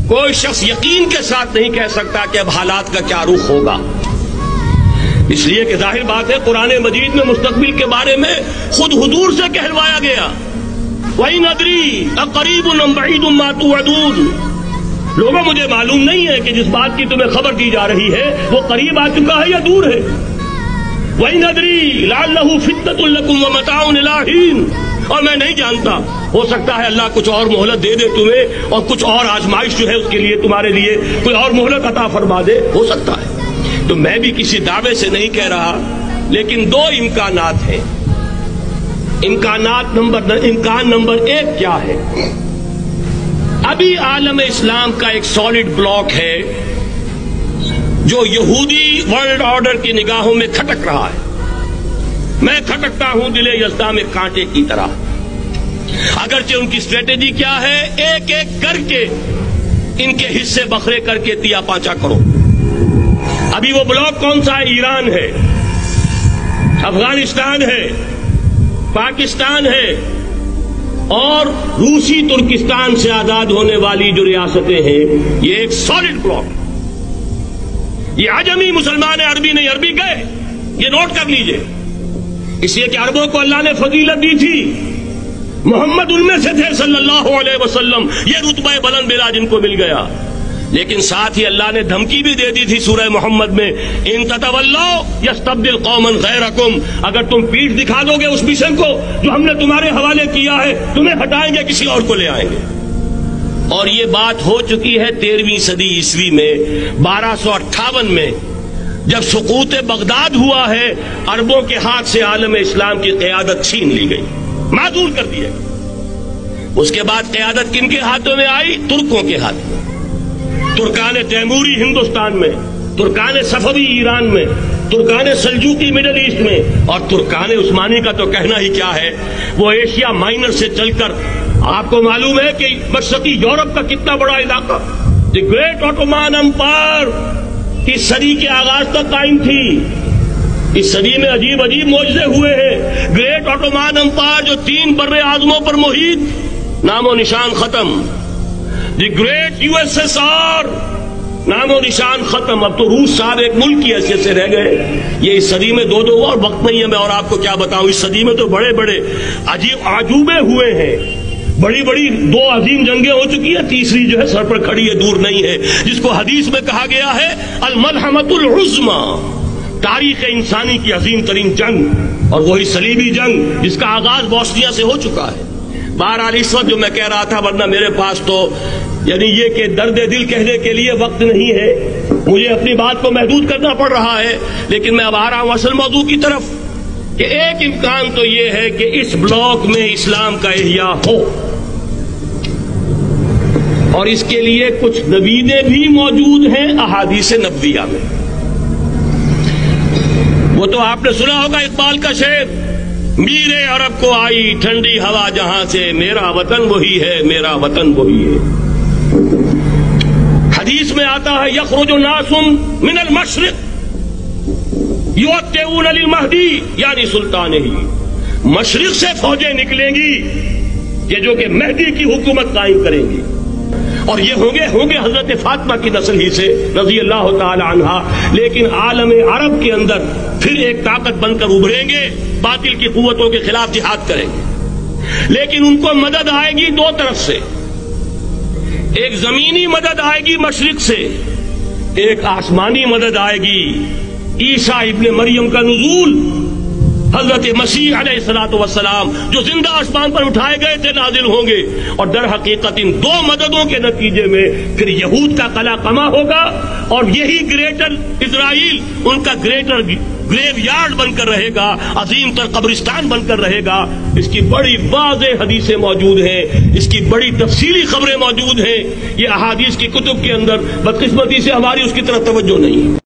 کوئی شخص یقین کے ساتھ نہیں کہہ سکتا کہ اب حالات کا کیا رخ ہوگا، اس لیے کہ ظاہر بات ہے قرآن مجید میں مستقبل کے بارے میں خود حضور سے کہلوایا گیا، وَإِنْ أَدْرِي أَقَرِيبٌ أَمْ بَعِيدٌ مَا تُوعَدُونَ۔ لوگوں مجھے معلوم نہیں ہے کہ جس بات کی تمہیں خبر دی جا رہی ہے وہ قریب آ چکا ہے یا دور ہے۔ وَإِنْ أَدْرِي لَعَلَّهُ فِتْنَةٌ لَكُمْ وَمَتَاعٌ إِلَىٰ حِينٍ۔ اور میں نہیں جانتا، ہو سکتا ہے اللہ کچھ اور مہلت دے دے تمہیں، اور کچھ اور آزمائش جو ہے اس کے لیے تمہارے لیے کوئی اور مہلت عطا فرما دے، ہو سکتا ہے۔ تو میں بھی کسی دعوے سے نہیں کہہ رہا، لیکن دو امکانات ہیں۔ امکان نمبر ایک کیا ہے؟ ابھی عالم اسلام کا ایک سالڈ بلاک ہے جو یہودی ورلڈ آرڈر کی نگاہوں میں کھٹک رہا ہے۔ میں کھٹکتا ہوں دل یزداں میں کانٹے کی طرح، اگرچہ ان کی اسٹریٹجی کیا ہے، ایک ایک کر کے ان کے حصے بکھرے کر کے تیا پانچا کرو۔ ابھی وہ بلاک کون سا ہے؟ ایران ہے، افغانستان ہے، پاکستان ہے، اور روسی ترکستان سے آزاد ہونے والی جو ریاستیں ہیں، یہ ایک سالڈ بلاک۔ یہ عجمی مسلمان عربی نہیں، عربی گئے، یہ نوٹ کر لیجئے، اس لیے کہ عربوں کو اللہ نے فضیلت دی تھی، محمد ان میں سے تھے صلی اللہ علیہ وسلم، یہ رتبہ بلند بلا جن کو مل گیا۔ لیکن ساتھ ہی اللہ نے دھمکی بھی دے دی تھی سورہ محمد میں، ان تتولوا یستبدل قوما غیرکم، اگر تم پیٹھ دکھا دو گے اس مشن کو جو ہم نے تمہارے حوالے کیا ہے، تمہیں ہٹائیں گے، کسی اور کو لے آئیں گے۔ اور یہ بات ہو چکی ہے 13ویں صدی عیسوی میں، 1258 میں جب سقوط بغداد ہوا ہے، عربوں کے ہاتھ سے عالم اسلام کی قیادت چھین لی گئی، معذور کر دیا۔ اس کے بعد قیادت کن کے ہاتھوں میں آئی؟ ترکوں کے ہاتھ میں، ترکان تیموری ہندوستان میں، ترکان صفوی ایران میں، ترکان سلجوقی مڈل ایسٹ میں، اور ترکان عثمانی کا تو کہنا ہی کیا ہے، وہ ایشیا مائنر سے چل کر آپ کو معلوم ہے کہ مشرقی یورپ کا کتنا بڑا علاقہ، دی گریٹ آٹومان امپائر اس صدی کے آغاز تک قائم تھی۔ اس صدی میں عجیب عجیب معجزے ہوئے ہیں۔ گریٹ آٹومان امپائر جو 3 بر اعظموں پر محیط، نام و نشان ختم۔ دی گریٹ USSR، نام و نشان ختم۔ اب تو روس صاحب ایک ملک کی حیثیت سے رہ گئے۔ یہ اس صدی میں دو اور وقت نہیں ہے میں اور آپ کو کیا بتاؤں، اس صدی میں تو بڑے بڑے عجیب عجوبے ہوئے ہیں، بڑی بڑی 2 عظیم جنگیں ہو چکی ہیں، تیسری جو ہے سر پر کھڑی ہے، دور نہیں ہے، جس کو حدیث میں کہا گیا ہے الملحمۃ العظمی، تاریخ انسانی کی عظیم ترین جنگ، اور وہی صلیبی جنگ جس کا آغاز بوسنیا سے ہو چکا ہے۔ بہرحال اس وقت جو میں کہہ رہا تھا، ورنہ میرے پاس تو یعنی یہ کہ درد دل کہنے کے لیے وقت نہیں ہے، مجھے اپنی بات کو محدود کرنا پڑ رہا ہے، لیکن میں اب آ رہا ہوں اصل موضوع کی طرف، کہ ایک امکان تو یہ ہے کہ اس بلاک میں اسلام کا احیاء ہو، اور اس کے لیے کچھ نویدیں بھی موجود ہیں احادیث نبویہ میں۔ وہ تو آپ نے سنا ہوگا اقبال کا شعر، میرے عرب کو آئی ٹھنڈی ہوا جہاں سے، میرا وطن وہی ہے، میرا وطن وہی ہے۔ حدیث میں آتا ہے یخرج ناس من المشرق یؤتون للمہدی، یعنی سلطان ہی، مشرق سے فوجیں نکلیں گی یہ جو کہ مہدی کی حکومت قائم کریں گی، اور یہ ہوں گے حضرت فاطمہ کی نسل ہی سے رضی اللہ تعالی عنہا، لیکن عالم عرب کے اندر پھر ایک طاقت بن کر ابھریں گے، باطل کی قوتوں کے خلاف جہاد کریں گے، لیکن ان کو مدد آئے گی 2 طرف سے، ایک زمینی مدد آئے گی مشرق سے، ایک آسمانی مدد آئے گی، عیسیٰ ابن مریم کا نزول، حضرت مسیح علیہ الصلوۃ والسلام جو زندہ آسمان پر اٹھائے گئے تھے نازل ہوں گے، اور در حقیقت ان 2 مددوں کے نتیجے میں پھر یہود کا قلع قمع ہوگا، اور یہی گریٹر اسرائیل ان کا گریٹر گریو یارڈ بن کر رہے گا، عظیم تر قبرستان بن کر رہے گا۔ اس کی بڑی واضح حدیثیں موجود ہیں، اس کی بڑی تفصیلی خبریں موجود ہیں، یہ احادیث کی کتب کے اندر، بدقسمتی سے ہماری اس کی طرف توجہ نہیں ہے۔